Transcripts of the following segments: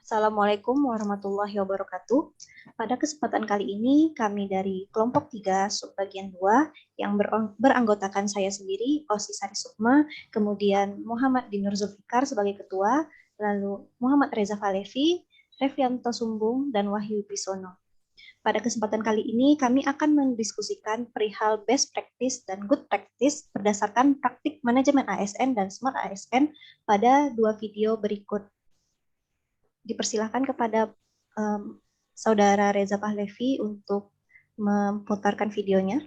Assalamualaikum warahmatullahi wabarakatuh. Pada kesempatan kali ini, kami dari kelompok 3, subbagian 2, yang beranggotakan saya sendiri, Osi Sari Sukma, kemudian Muhammad Dinur Zulfikar sebagai ketua, lalu Muhammad Reza Falevi, Revianto Sumbung, dan Wahyu Bisono. Pada kesempatan kali ini, kami akan mendiskusikan perihal best practice dan good practice berdasarkan praktik manajemen ASN dan smart ASN pada 2 video berikut. Dipersilahkan kepada Saudara Reza Pahlevi untuk memutarkan videonya.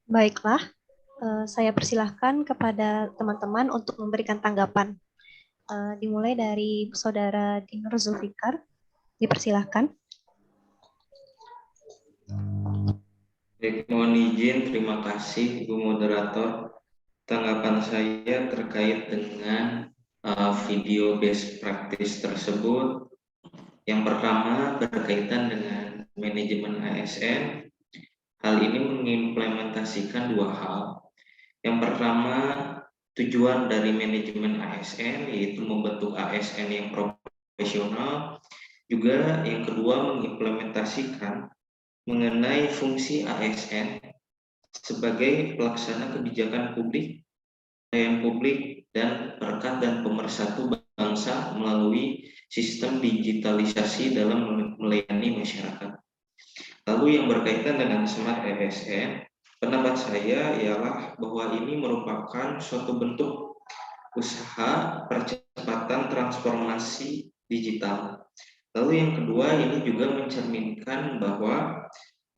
Baiklah, saya persilahkan kepada teman-teman untuk memberikan tanggapan. Dimulai dari Saudara Dinur Zulfikar, dipersilahkan. Baik, mohon izin, terima kasih Ibu Moderator. Tanggapan saya terkait dengan video best practice tersebut. Yang pertama berkaitan dengan manajemen ASN. Hal ini mengimplementasikan dua hal. Yang pertama, tujuan dari manajemen ASN yaitu membentuk ASN yang profesional. Juga yang kedua mengimplementasikan mengenai fungsi ASN sebagai pelaksana kebijakan publik, pelayan publik, dan perekat dan pemersatu bangsa melalui sistem digitalisasi dalam melayani masyarakat. Lalu yang berkaitan dengan Smart ASN, pendapat saya ialah bahwa ini merupakan suatu bentuk usaha percepatan transformasi digital. Lalu yang kedua, ini juga mencerminkan bahwa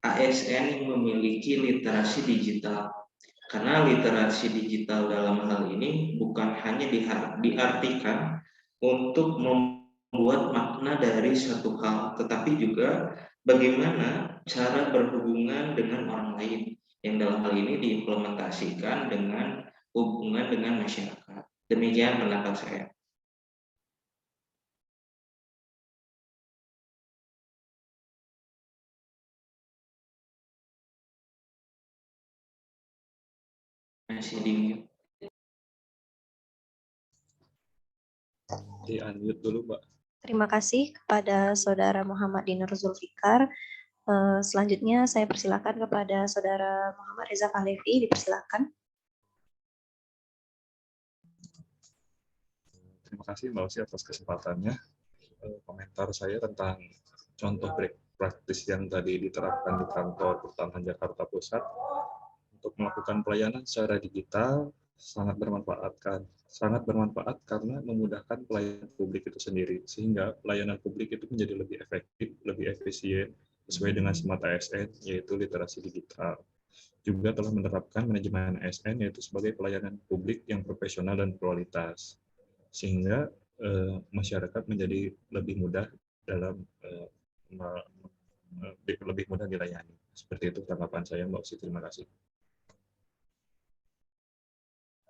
ASN memiliki literasi digital. Karena literasi digital dalam hal ini bukan hanya diartikan untuk membuat makna dari suatu hal, tetapi juga bagaimana cara berhubungan dengan orang lain, yang dalam hal ini diimplementasikan dengan hubungan dengan masyarakat. Demikian pendapat saya. Masih di mute. Di-unmute dulu, Mbak. Terima kasih kepada Saudara Muhammad Dinur Zulfikar. Selanjutnya saya persilakan kepada Saudara Muhammad Reza Fahlevi, dipersilakan. Terima kasih Mbak Usi atas kesempatannya. Komentar saya tentang contoh praktis yang tadi diterapkan di kantor Pertahanan Jakarta Pusat untuk melakukan pelayanan secara digital sangat bermanfaat karena memudahkan pelayanan publik itu sendiri, sehingga pelayanan publik itu menjadi lebih efektif, lebih efisien sesuai dengan Smart ASN, yaitu literasi digital. Juga telah menerapkan manajemen ASN, yaitu sebagai pelayanan publik yang profesional dan kualitas, sehingga masyarakat menjadi lebih mudah dalam lebih mudah dilayani. Seperti itu tanggapan saya, Mbak Usi. Terima kasih.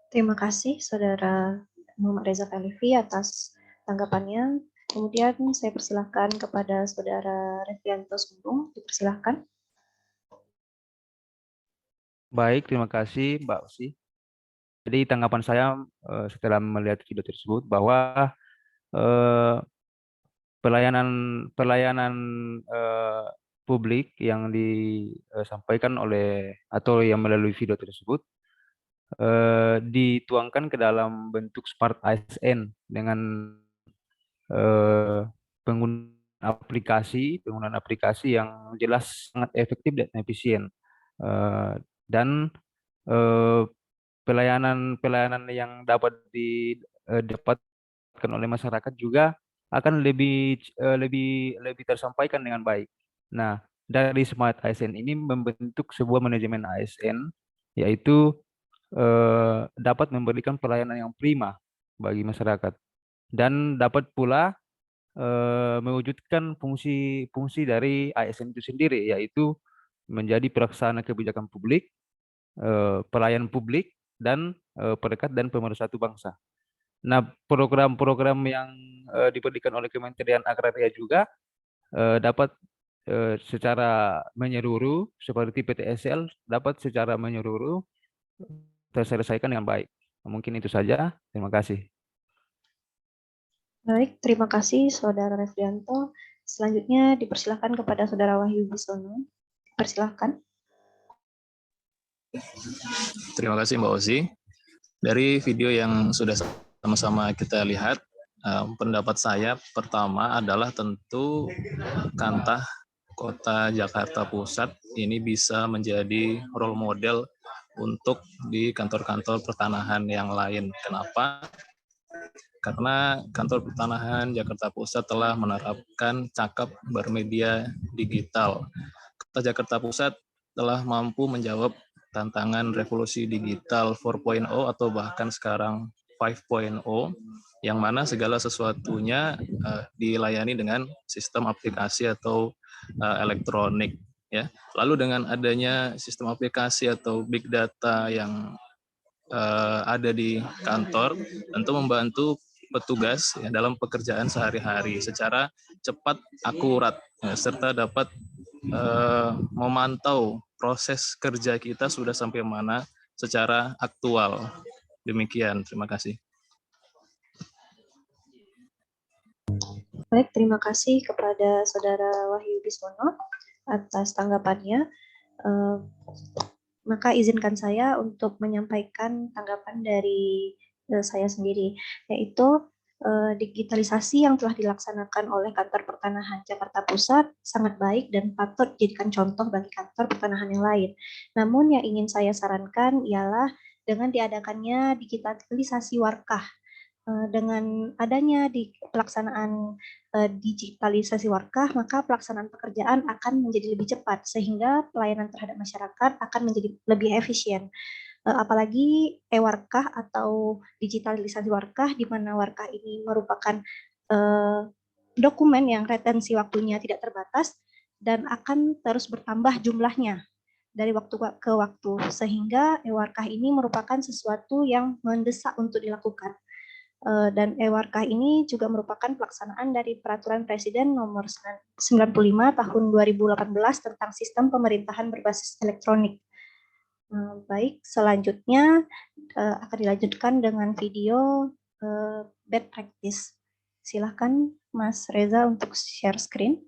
Terima kasih Saudara Muhammad Reza Fahlevi atas tanggapannya. Kemudian saya persilahkan kepada Saudara Revianto Sundung, dipersilahkan. Baik, terima kasih Mbak Usi. Jadi tanggapan saya setelah melihat video tersebut bahwa pelayanan publik yang disampaikan oleh atau yang melalui video tersebut dituangkan ke dalam bentuk Smart ASN dengan penggunaan aplikasi yang jelas sangat efektif dan efisien, dan pelayanan yang dapat didapatkan oleh masyarakat juga akan lebih tersampaikan dengan baik. Nah, dari Smart ASN ini membentuk sebuah manajemen ASN, yaitu dapat memberikan pelayanan yang prima bagi masyarakat dan dapat pula mewujudkan fungsi dari ASN itu sendiri, yaitu menjadi pelaksana kebijakan publik, pelayan publik, dan perekat dan pemersatu bangsa. Nah, program-program yang diberikan oleh Kementerian Agraria juga dapat secara menyeluruh, seperti PTSL, dapat secara menyeluruh terselesaikan dengan baik. Mungkin itu saja. Terima kasih. Baik, terima kasih Saudara Revianto. Selanjutnya dipersilakan kepada Saudara Wahyu Bisono. Dipersilakan. Terima kasih Mbak Ozi. Dari video yang sudah sama-sama kita lihat, pendapat saya pertama adalah tentu Kantah Kota Jakarta Pusat ini bisa menjadi role model untuk di kantor-kantor pertanahan yang lain. Kenapa? Karena kantor pertanahan Jakarta Pusat telah menerapkan cakap bermedia digital. Kota Jakarta Pusat telah mampu menjawab tantangan revolusi digital 4.0 atau bahkan sekarang 5.0, yang mana segala sesuatunya dilayani dengan sistem aplikasi atau elektronik. Ya. Lalu dengan adanya sistem aplikasi atau big data yang ada di kantor, tentu membantu petugas ya, dalam pekerjaan sehari-hari secara cepat, akurat, ya, serta dapat memantau proses kerja kita sudah sampai mana secara aktual. Demikian, terima kasih. Baik, terima kasih kepada Saudara Wahyu Biswono atas tanggapannya. Maka izinkan saya untuk menyampaikan tanggapan dari saya sendiri, yaitu digitalisasi yang telah dilaksanakan oleh Kantor Pertanahan Jakarta Pusat sangat baik dan patut dijadikan contoh bagi kantor pertanahan yang lain. Namun yang ingin saya sarankan ialah dengan diadakannya digitalisasi warkah. Dengan adanya di pelaksanaan digitalisasi warkah, maka pelaksanaan pekerjaan akan menjadi lebih cepat sehingga pelayanan terhadap masyarakat akan menjadi lebih efisien. Apalagi e-warkah atau digitalisasi warkah, di mana warkah ini merupakan dokumen yang retensi waktunya tidak terbatas dan akan terus bertambah jumlahnya dari waktu ke waktu, sehingga e-warkah ini merupakan sesuatu yang mendesak untuk dilakukan. Dan e-warkah ini juga merupakan pelaksanaan dari Peraturan Presiden Nomor 95 Tahun 2018 tentang Sistem Pemerintahan Berbasis Elektronik. Baik, selanjutnya akan dilanjutkan dengan video bad practice. Silakan Mas Reza untuk share screen.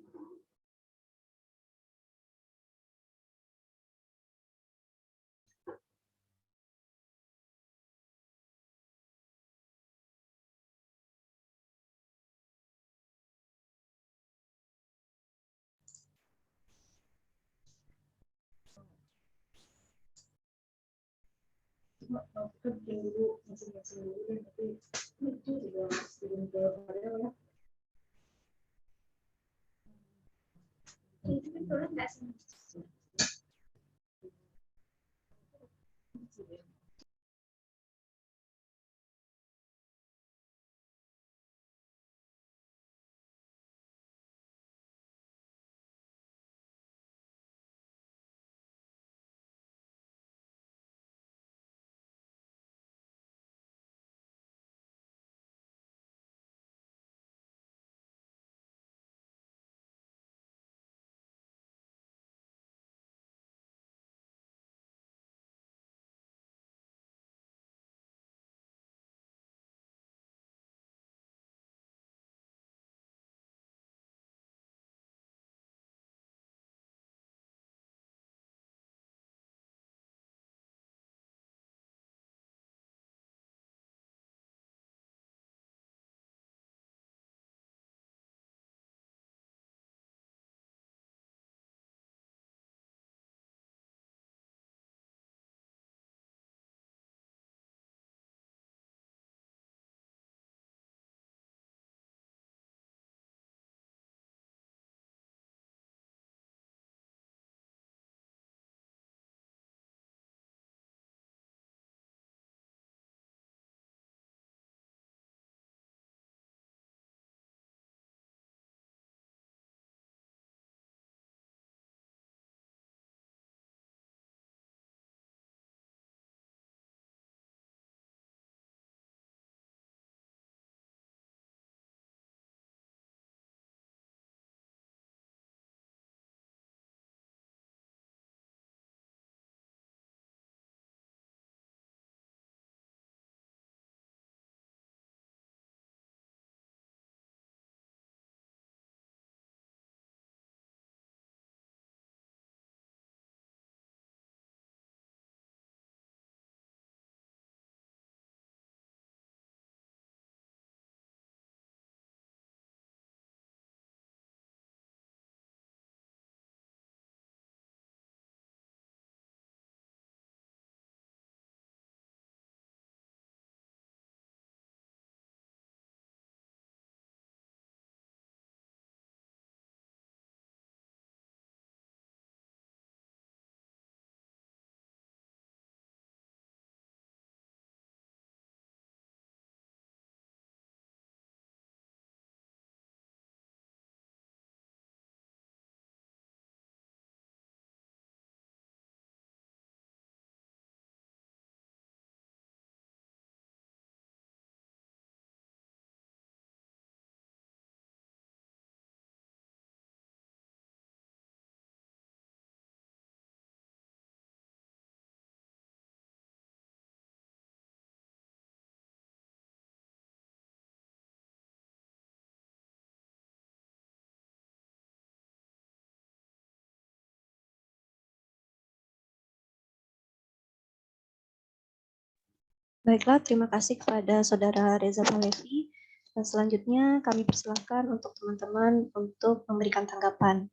Baiklah, terima kasih kepada Saudara Reza Palevi. Dan selanjutnya kami persilahkan untuk teman-teman untuk memberikan tanggapan.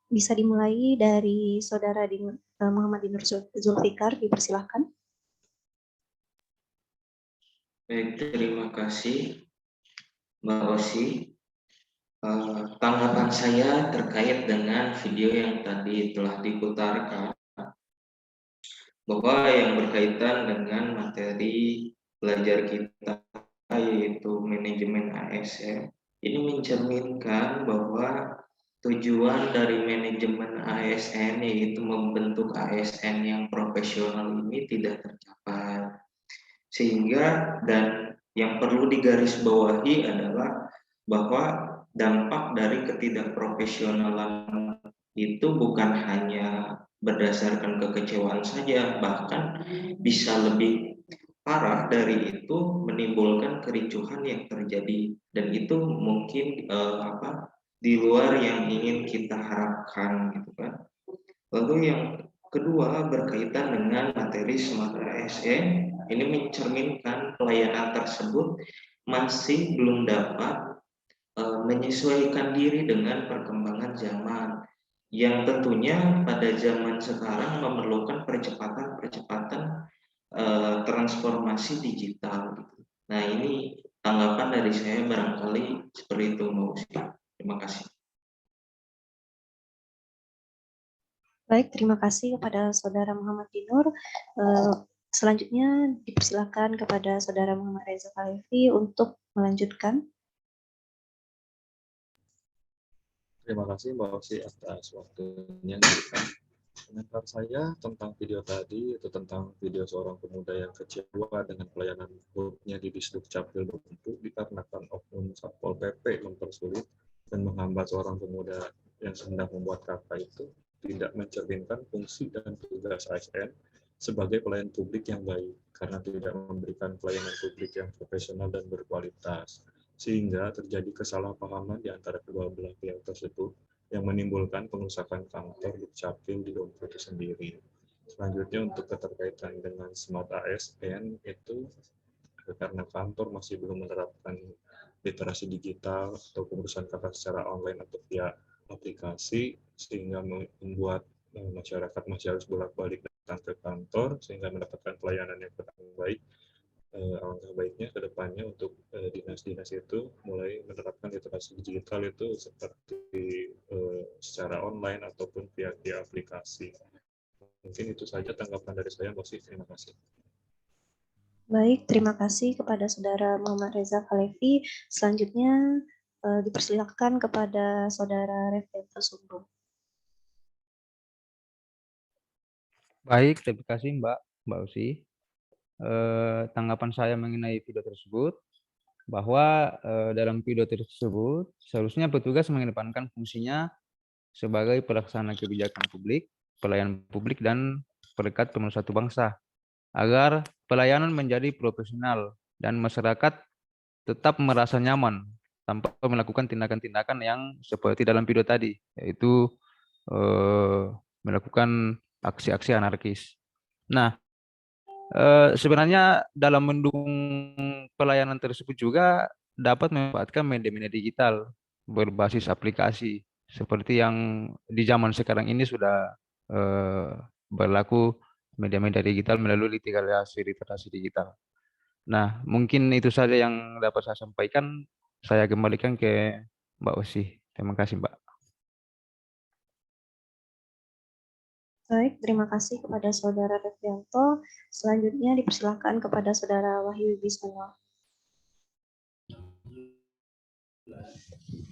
Bisa dimulai dari Saudara Muhammad Dinur Zulfikar, dipersilahkan. Baik, terima kasih Mbak Osi. Tanggapan saya terkait dengan video yang tadi telah diputarkan, bahwa yang berkaitan dengan materi belajar kita yaitu manajemen ASN, ini mencerminkan bahwa tujuan dari manajemen ASN yaitu membentuk ASN yang profesional ini tidak tercapai. Sehingga dan yang perlu digarisbawahi adalah bahwa dampak dari ketidakprofesionalan itu bukan hanya berdasarkan kekecewaan saja, bahkan bisa lebih parah dari itu menimbulkan kericuhan yang terjadi, dan itu mungkin di luar yang ingin kita harapkan gitu kan. Lalu yang kedua berkaitan dengan materi Smart ASN, ini mencerminkan pelayanan tersebut masih belum dapat menyesuaikan diri dengan perkembangan zaman, yang tentunya pada zaman sekarang memerlukan percepatan transformasi digital. Nah, ini tanggapan dari saya barangkali seperti itu, Mbak Usi. Terima kasih. Baik, terima kasih kepada Saudara Muhammad Dinur. Selanjutnya dipersilakan kepada Saudara Muhammad Reza Palevi untuk melanjutkan. Terima kasih Mbak Osi atas waktunya. Komentar saya tentang video tadi itu tentang video seorang pemuda yang kecewa dengan pelayanan buruknya di Disduk Capil Bengkulu dikarenakan oknum Satpol PP mempersulit dan menghambat seorang pemuda yang sedang membuat kakak itu tidak mencerminkan fungsi dan tugas ASN sebagai pelayan publik yang baik karena tidak memberikan pelayanan publik yang profesional dan berkualitas, sehingga terjadi kesalahpahaman di antara kedua belah pihak tersebut yang menimbulkan pengerusakan kantor Dukcapil di Bengkulu itu sendiri. Selanjutnya untuk keterkaitan dengan Smart ASN itu karena kantor masih belum menerapkan literasi digital atau pengurusan kata secara online atau via aplikasi, sehingga membuat masyarakat masih harus bolak-balik datang ke kantor sehingga mendapatkan pelayanan yang kurang baik. Alangkah baiknya ke depannya untuk dinas-dinas itu mulai menerapkan literasi digital itu seperti secara online ataupun via aplikasi. Mungkin itu saja tanggapan dari saya, Mbak Sih. Terima kasih. Baik, terima kasih kepada Saudara Muhammad Reza Palevi. Selanjutnya dipersilakan kepada Saudara Reflianto Sumbu. Baik, terima kasih Mbak Usi. Tanggapan saya mengenai video tersebut, bahwa dalam video tersebut seharusnya petugas mengedepankan fungsinya sebagai pelaksana kebijakan publik, pelayanan publik, dan perekat pemersatu bangsa, agar pelayanan menjadi profesional dan masyarakat tetap merasa nyaman tanpa melakukan tindakan-tindakan yang seperti dalam video tadi, yaitu melakukan aksi-aksi anarkis. Nah, sebenarnya dalam mendukung pelayanan tersebut juga dapat memanfaatkan media-media digital berbasis aplikasi seperti yang di zaman sekarang ini sudah berlaku media-media digital melalui literasi digital. Nah, mungkin itu saja yang dapat saya sampaikan. Saya kembalikan ke Mbak Osi. Terima kasih, Mbak. Baik, terima kasih kepada Saudara Reflianto. Selanjutnya dipersilakan kepada Saudara Wahyu Bismillah.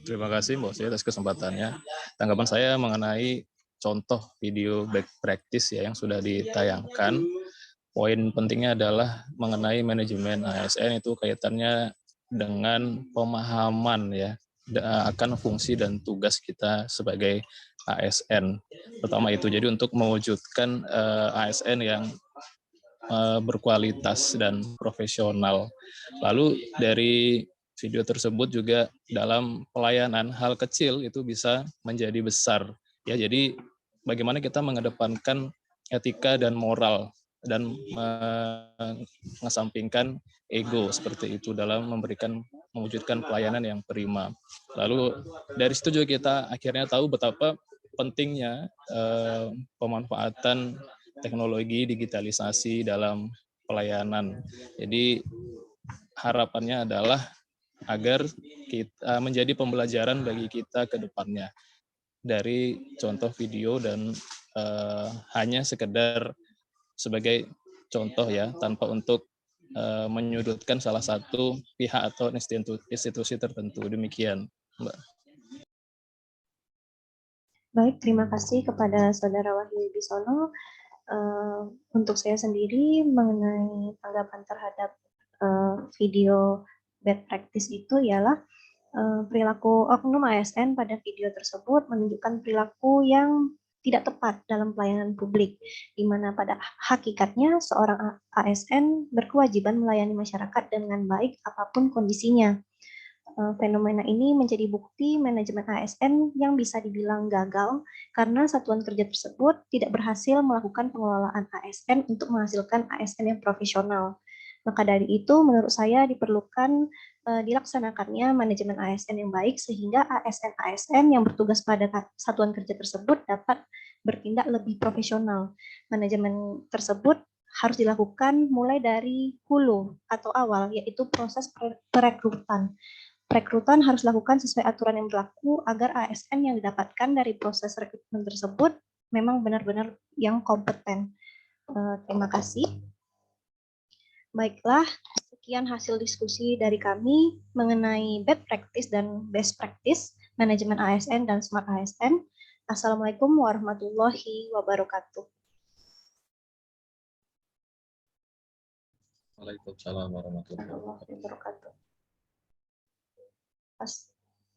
Terima kasih Mbak Osi atas kesempatannya. Tanggapan saya mengenai contoh video best practice ya yang sudah ditayangkan. Poin pentingnya adalah mengenai manajemen ASN, itu kaitannya dengan pemahaman ya akan fungsi dan tugas kita sebagai ASN. Pertama itu, jadi untuk mewujudkan ASN yang berkualitas dan profesional. Lalu dari video tersebut juga dalam pelayanan hal kecil itu bisa menjadi besar. Ya, jadi bagaimana kita mengedepankan etika dan moral dan mengesampingkan ego seperti itu dalam mewujudkan pelayanan yang prima. Lalu dari situ juga kita akhirnya tahu betapa pentingnya pemanfaatan teknologi digitalisasi dalam pelayanan. Jadi harapannya adalah agar kita menjadi pembelajaran bagi kita ke depannya dari contoh video dan hanya sekedar sebagai contoh ya, tanpa untuk menyudutkan salah satu pihak atau institusi tertentu. Demikian, Mbak. Baik, terima kasih kepada Saudara Wahyu Bisono. Untuk saya sendiri mengenai tanggapan terhadap video bad practice itu ialah perilaku oknum ASN pada video tersebut menunjukkan perilaku yang tidak tepat dalam pelayanan publik, di mana pada hakikatnya seorang ASN berkewajiban melayani masyarakat dengan baik apapun kondisinya. Fenomena ini menjadi bukti manajemen ASN yang bisa dibilang gagal karena satuan kerja tersebut tidak berhasil melakukan pengelolaan ASN untuk menghasilkan ASN yang profesional. Maka dari itu, menurut saya diperlukan dilaksanakannya manajemen ASN yang baik sehingga ASN-ASN yang bertugas pada satuan kerja tersebut dapat bertindak lebih profesional. Manajemen tersebut harus dilakukan mulai dari hulu atau awal, yaitu proses perekrutan. Perekrutan harus dilakukan sesuai aturan yang berlaku agar ASN yang didapatkan dari proses rekrutmen tersebut memang benar-benar yang kompeten. Terima kasih. Baiklah, sekian hasil diskusi dari kami mengenai bad practice dan best practice manajemen ASN dan smart ASN. Assalamualaikum warahmatullahi wabarakatuh. Waalaikumsalam warahmatullahi wabarakatuh. Pas